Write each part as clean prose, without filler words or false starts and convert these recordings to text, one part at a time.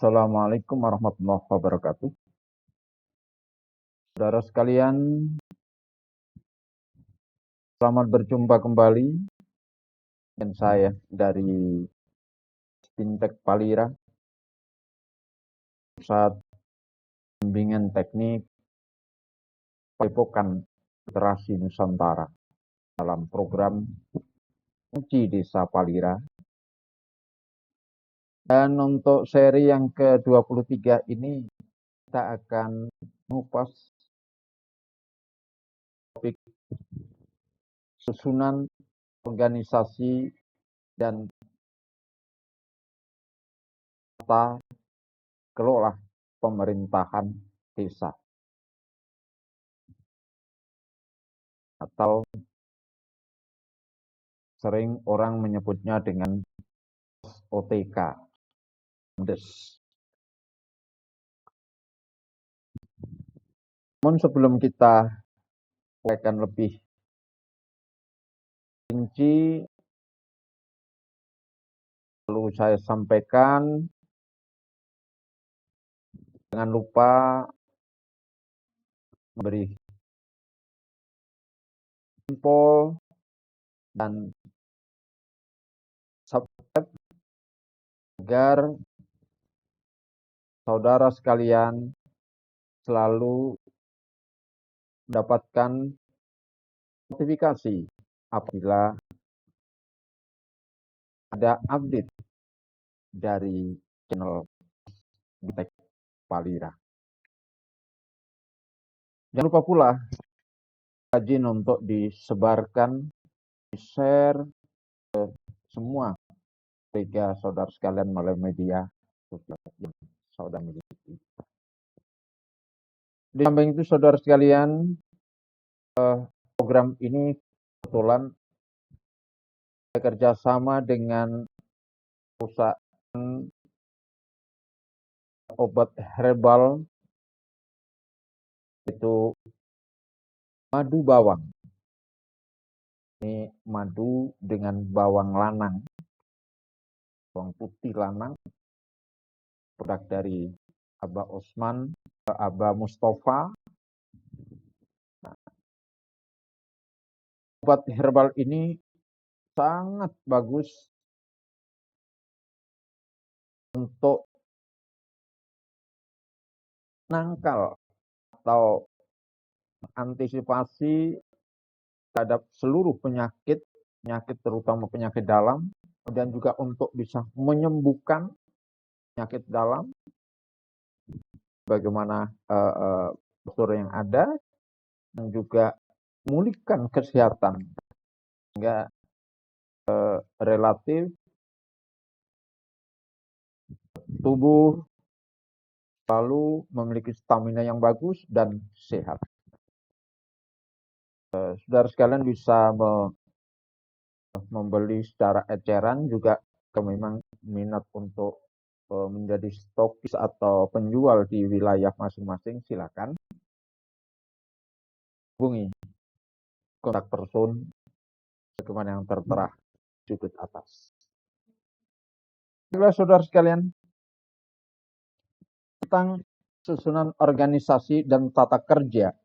Assalamualaikum warahmatullahi wabarakatuh. Saudara sekalian, selamat berjumpa kembali dengan saya dari Fintech Palira, Pusat Bimbingan Teknik Padepokan Literasi Nusantara dalam program Uji Desa Palira. Dan untuk seri yang ke-23 ini kita akan mengupas topik susunan organisasi dan tata kelola pemerintahan desa atau sering orang menyebutnya dengan OTK. Namun sebelum kita akan lebih rinci, perlu saya sampaikan, jangan lupa memberi info dan subscribe agar saudara sekalian selalu mendapatkan notifikasi apabila ada update dari channel Fintech Palira. Jangan lupa pula rajin untuk disebarkan, di-share ke semua kolega saudara sekalian melalui media sosial yang saudara miliki. Di samping itu saudara sekalian, program ini kebetulan bekerja sama dengan perusahaan obat herbal itu madu bawang. Ini madu dengan bawang lanang, bawang putih lanang, produk dari Abah Osman, Abah Mustafa. Obat herbal ini sangat bagus untuk menangkal atau antisipasi terhadap seluruh penyakit terutama penyakit dalam, dan juga untuk bisa menyembuhkan penyakit dalam, bagaimana prosedur yang ada, dan juga memulihkan kesehatan sehingga relatif tubuh selalu memiliki stamina yang bagus dan sehat. Saudara sekalian bisa membeli secara eceran, juga kalau memang minat untuk menjadi stokis atau penjual di wilayah masing-masing, silakan hubungi kontak person bagaimana yang tertera di sudut atas. Baiklah saudara sekalian, tentang susunan organisasi dan tata kerja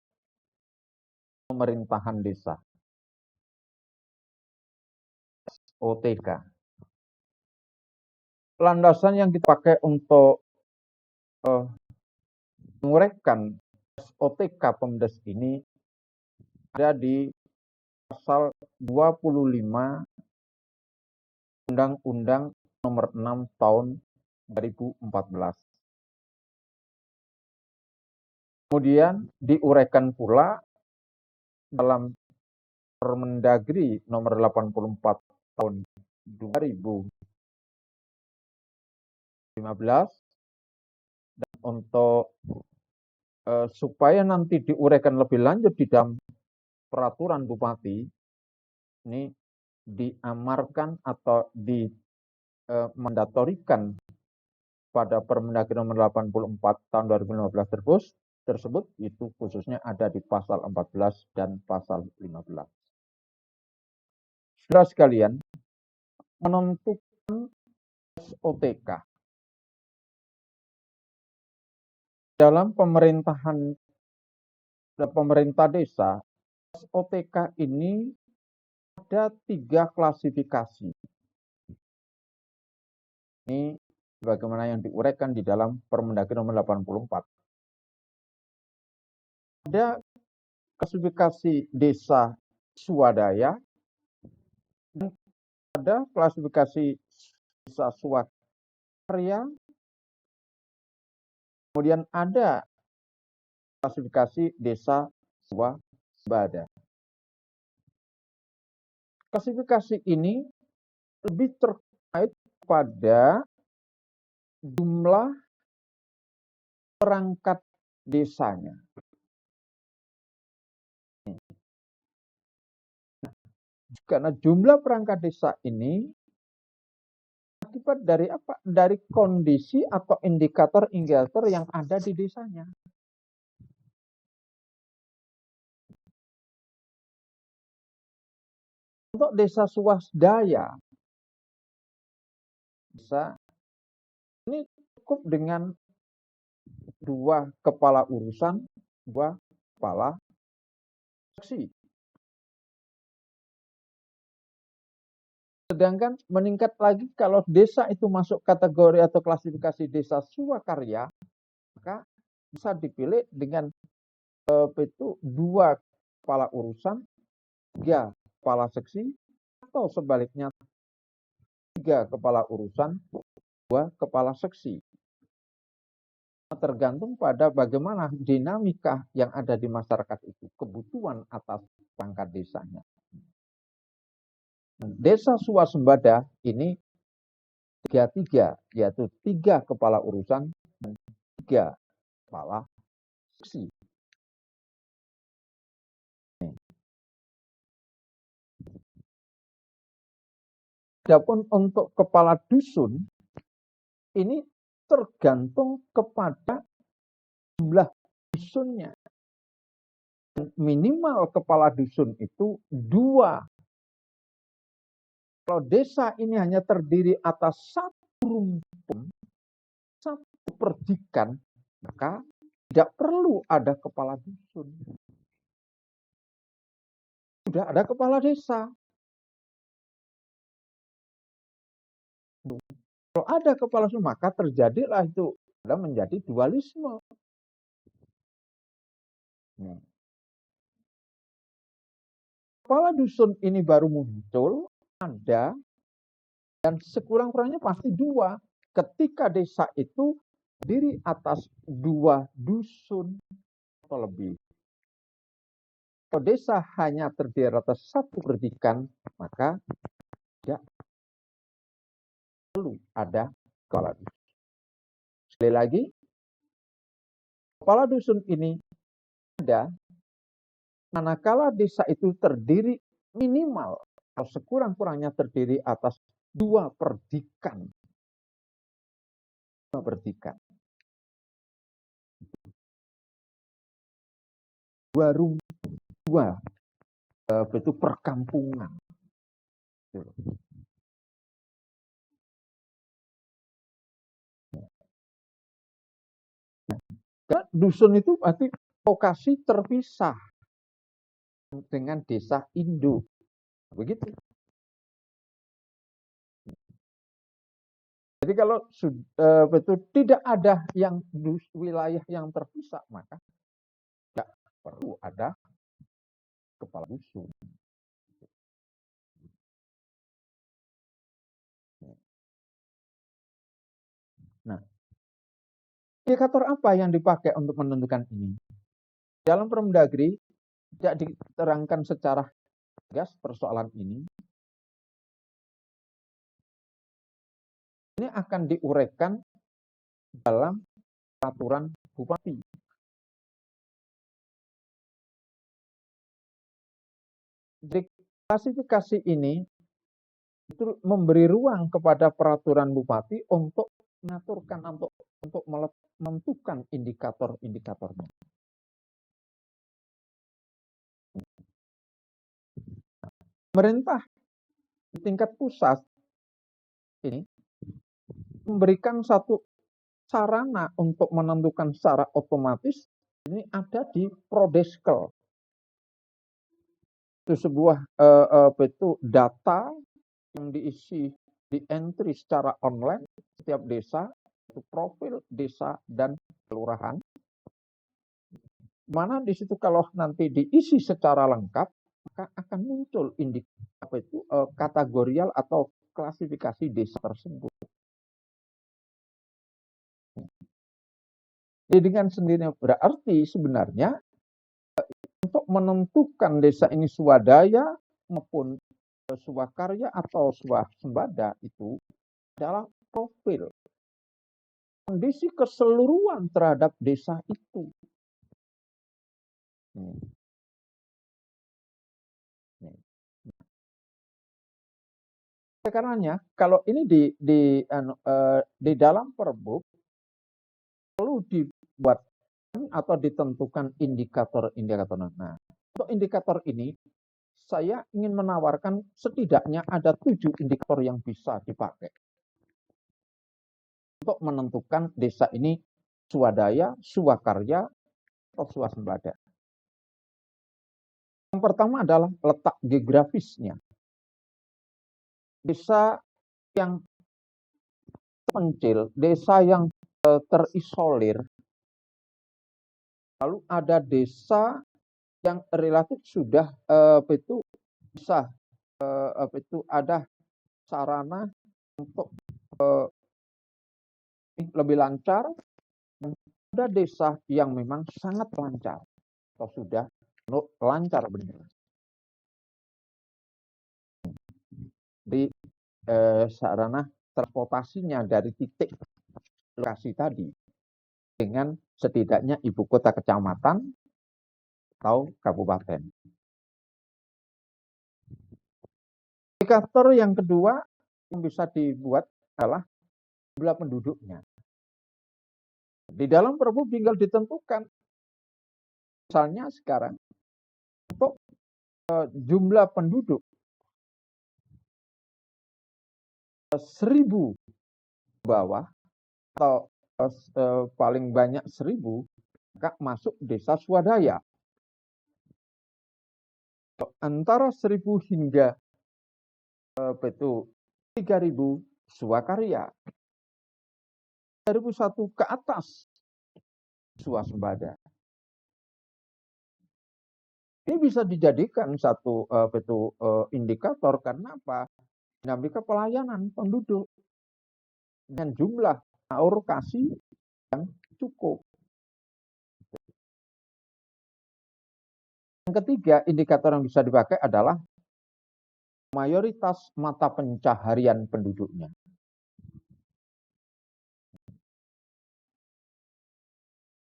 pemerintahan desa, OTK. Landasan yang kita pakai untuk menguraikan OTK Pemdes ini ada di pasal 25 Undang-Undang Nomor 6 Tahun 2014. Kemudian diuraikan pula dalam Permendagri Nomor 84 Tahun 2015, dan untuk supaya nanti diuraikan lebih lanjut di dalam peraturan bupati, ini diamarkan atau dimandatorikan pada Permendagri Nomor 84 Tahun 2015 tersebut, itu khususnya ada di pasal 14 dan pasal 15. Saudara sekalian, menentukan OTK dalam pemerintah desa, OTK ini ada 3 klasifikasi. Ini bagaimana yang diuraikan di dalam Permendagri nomor 84. Ada klasifikasi desa swadaya, ada klasifikasi desa swakarya, kemudian ada klasifikasi desa swasembada. Klasifikasi ini lebih terkait pada jumlah perangkat desanya. Karena jumlah perangkat desa ini akibat dari apa? Dari kondisi atau indikator-indikator yang ada di desanya. Untuk desa swasdaya, ini cukup dengan 2 kepala urusan, 2 kepala seksi. Sedangkan meningkat lagi kalau desa itu masuk kategori atau klasifikasi desa swakarya, maka bisa dipilih dengan itu 2 kepala urusan, 3 kepala seksi, atau sebaliknya 3 kepala urusan, 2 kepala seksi. Tergantung pada bagaimana dinamika yang ada di masyarakat itu, kebutuhan atas perangkat desanya. Desa swasembada ini 3-3, yaitu 3 kepala urusan dan 3 kepala seksi. Adapun untuk kepala dusun, ini tergantung kepada jumlah dusunnya. Minimal kepala dusun itu 2. Kalau desa ini hanya terdiri atas 1 rumpun, 1 perdikan, maka tidak perlu ada kepala dusun. Sudah ada kepala desa. Kalau ada kepala dusun, maka terjadilah itu menjadi dualisme. Kepala dusun ini baru muncul, ada, dan sekurang-kurangnya pasti 2. Ketika desa itu terdiri atas 2 dusun atau lebih. Kalau desa hanya terdiri atas 1 perdikan, maka tidak perlu ada kepala dusun. Sekali lagi, kepala dusun ini ada manakala desa itu terdiri minimal atau sekurang-kurangnya terdiri atas 2 perdikan. 2 perdikan. 2 rumpun, 2 itu perkampungan. Nah, dusun itu berarti lokasi terpisah dengan desa induk. Begitu. Jadi kalau betul tidak ada yang wilayah yang terpisah, maka tidak perlu ada kepala dusun. Nah, indikator apa yang dipakai untuk menentukan ini? Dalam Permendagri tidak diterangkan secara tegas persoalan ini. Ini akan diuraikan dalam peraturan bupati. Jadi klasifikasi ini itu memberi ruang kepada peraturan bupati untuk mengaturkan, untuk menentukan indikator-indikatornya. Pemerintah di tingkat pusat ini memberikan satu sarana untuk menentukan secara otomatis ini ada di Prodeskel. Itu sebuah data yang diisi di entry secara online setiap desa, itu profil desa dan kelurahan. Mana di situ kalau nanti diisi secara lengkap, maka akan muncul kategorial atau klasifikasi desa tersebut. Jadi dengan sendirinya berarti sebenarnya untuk menentukan desa ini swadaya maupun swakarya atau swasembada itu adalah profil kondisi keseluruhan terhadap desa itu. Karenanya kalau ini di dalam Perbuk perlu dibuat atau ditentukan indikator-indikator. Nah, untuk indikator ini saya ingin menawarkan setidaknya ada 7 indikator yang bisa dipakai untuk menentukan desa ini swadaya, swakarya, atau swasembada. Yang pertama adalah letak geografisnya. Desa yang terpencil, desa yang terisolir, lalu ada desa yang relatif sudah bisa ada sarana untuk lebih lancar, dan ada desa yang memang sangat lancar atau sudah lancar benar. Di sarana transportasinya dari titik lokasi tadi dengan setidaknya ibu kota kecamatan atau kabupaten. Indikator yang kedua yang bisa dibuat adalah jumlah penduduknya. Di dalam Perbuk tinggal ditentukan. Misalnya sekarang untuk jumlah penduduk 1.000 bawah atau paling banyak 1.000, maka masuk desa swadaya. Antara 1.000 hingga 3.000 swakarya. 2001 ke atas swasembada. Ini bisa dijadikan satu indikator karena apa? Dinamika pelayanan penduduk dengan jumlah alokasi yang cukup. Yang ketiga, indikator yang bisa dipakai adalah mayoritas mata pencaharian penduduknya.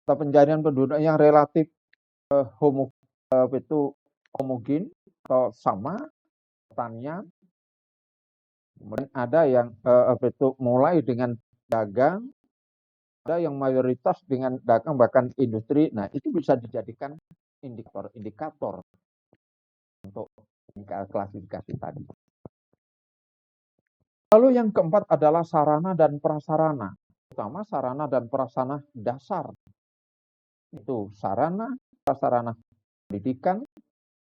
Mata pencaharian penduduk yang relatif homogen atau sama, pertanian. Kemudian ada yang mulai dengan dagang, ada yang mayoritas dengan dagang bahkan industri. Nah, itu bisa dijadikan indikator untuk klasifikasi tadi. Lalu yang keempat adalah sarana dan prasarana, terutama sarana dan prasarana dasar. Itu sarana, prasarana pendidikan,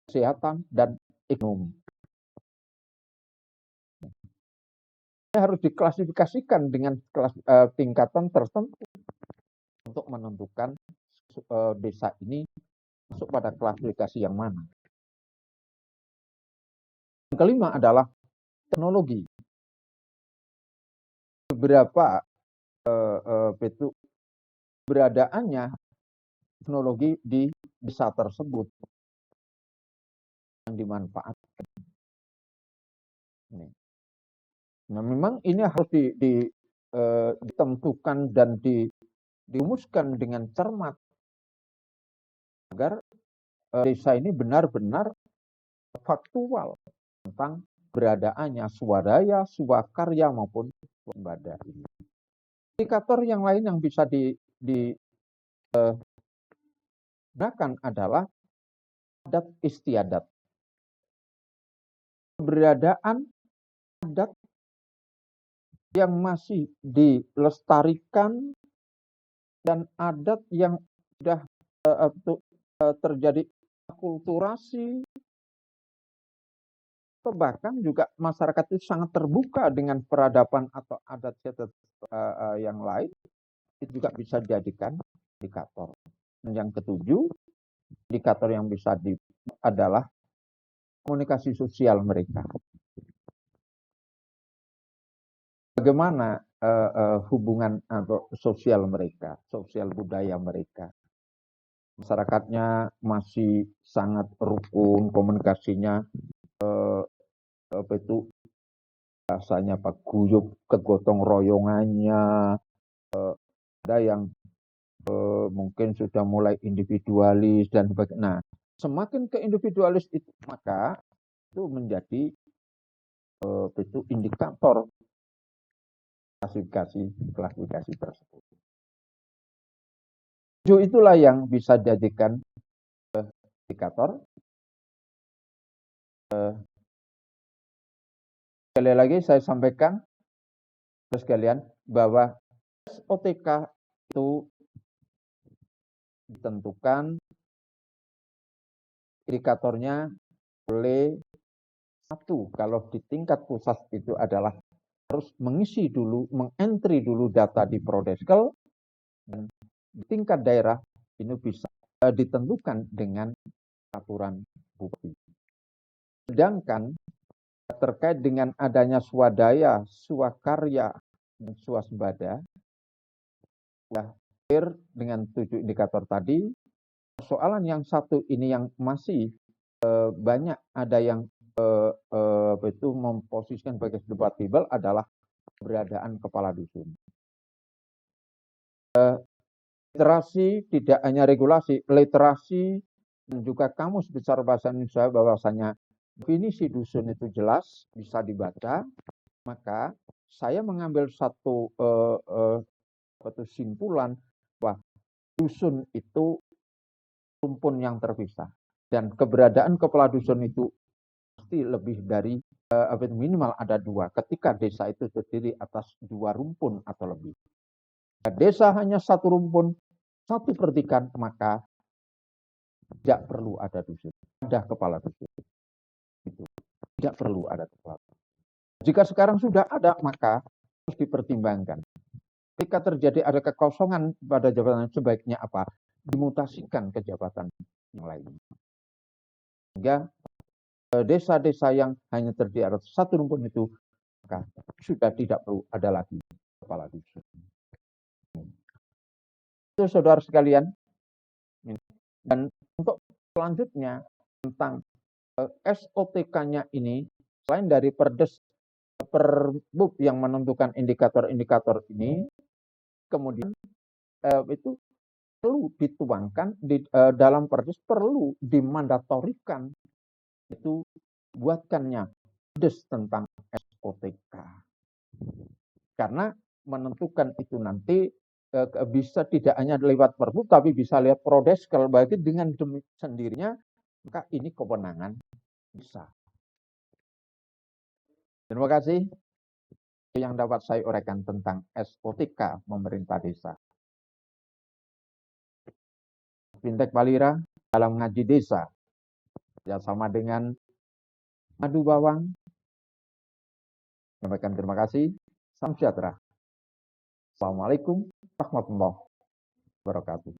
kesehatan, dan ekonomi. Ini harus diklasifikasikan dengan tingkatan tertentu untuk menentukan desa ini masuk pada klasifikasi yang mana. Yang kelima adalah teknologi. Beberapa beradaannya teknologi di desa tersebut yang dimanfaatkan. Nah, memang ini harus ditentukan dan dirumuskan dengan cermat agar desa ini benar-benar faktual tentang beradaannya swadaya, swakarya maupun swasembada ini. Indikator yang lain yang bisa digunakan adalah adat istiadat. Keberadaan adat yang masih dilestarikan dan adat yang sudah terjadi akulturasi, atau bahkan juga masyarakat itu sangat terbuka dengan peradaban atau adat yang lain, itu juga bisa dijadikan indikator. Dan yang ketujuh, indikator yang bisa adalah komunikasi sosial mereka. Bagaimana hubungan atau sosial mereka, sosial budaya mereka. Masyarakatnya masih sangat rukun, komunikasinya rasanya guyup, kegotong royongannya. Ada yang mungkin sudah mulai individualis dan sebagainya. Nah, semakin ke individualis itu, maka itu menjadi itu indikator klasifikasi tersebut. Itulah yang bisa dijadikan indikator. Sekali lagi saya sampaikan sekalian bahwa SOTK itu ditentukan indikatornya oleh satu, kalau di tingkat pusat itu adalah harus mengisi dulu, mengentry dulu data di Prodeskel, dan di tingkat daerah ini bisa ditentukan dengan aturan bukti. Sedangkan terkait dengan adanya swadaya, swakarya, dan swasembada, dengan 7 indikator tadi, persoalan yang satu ini yang masih banyak ada yang itu memposisikan sebagai debatable adalah keberadaan kepala dusun. Literasi tidak hanya regulasi, literasi dan juga kamus besar bahasa Indonesia bahwasanya definisi dusun itu jelas bisa dibaca. Maka saya mengambil satu kesimpulan bahwa dusun itu rumpun yang terpisah dan keberadaan kepala dusun itu pasti lebih dari minimal ada 2 ketika desa itu terdiri atas 2 rumpun atau lebih. Desa hanya 1 rumpun, 1/3, maka tidak perlu ada dusun, ada kepala dusun. Itu tidak perlu ada kepala dusun. Jika sekarang sudah ada, maka harus dipertimbangkan. Ketika terjadi ada kekosongan pada jabatan, sebaiknya apa? Dimutasikan ke jabatan yang lain. Sehingga desa-desa yang hanya terdiri atas 1 rumpun itu, maka sudah tidak perlu ada lagi kepala dusun. Itu saudara sekalian. Dan untuk selanjutnya tentang SOTK-nya ini, selain dari Perbub yang menentukan indikator-indikator ini, kemudian itu perlu dituangkan di dalam Perdes, perlu dimandatorikan itu buatkannya Perdes tentang SOTK. Karena menentukan itu nanti bisa tidak hanya lewat Perbu, tapi bisa lewat Prodes. Kalau bagi dengan sendirinya, maka ini kewenangan bisa. Terima kasih yang dapat saya uraikan tentang SOTK pemerintah desa. Fintech Palira dalam ngaji desa, bersama dengan Madu Bawang. Sampaikan terima kasih. Salam sejahtera. Assalamualaikum warahmatullahi wabarakatuh.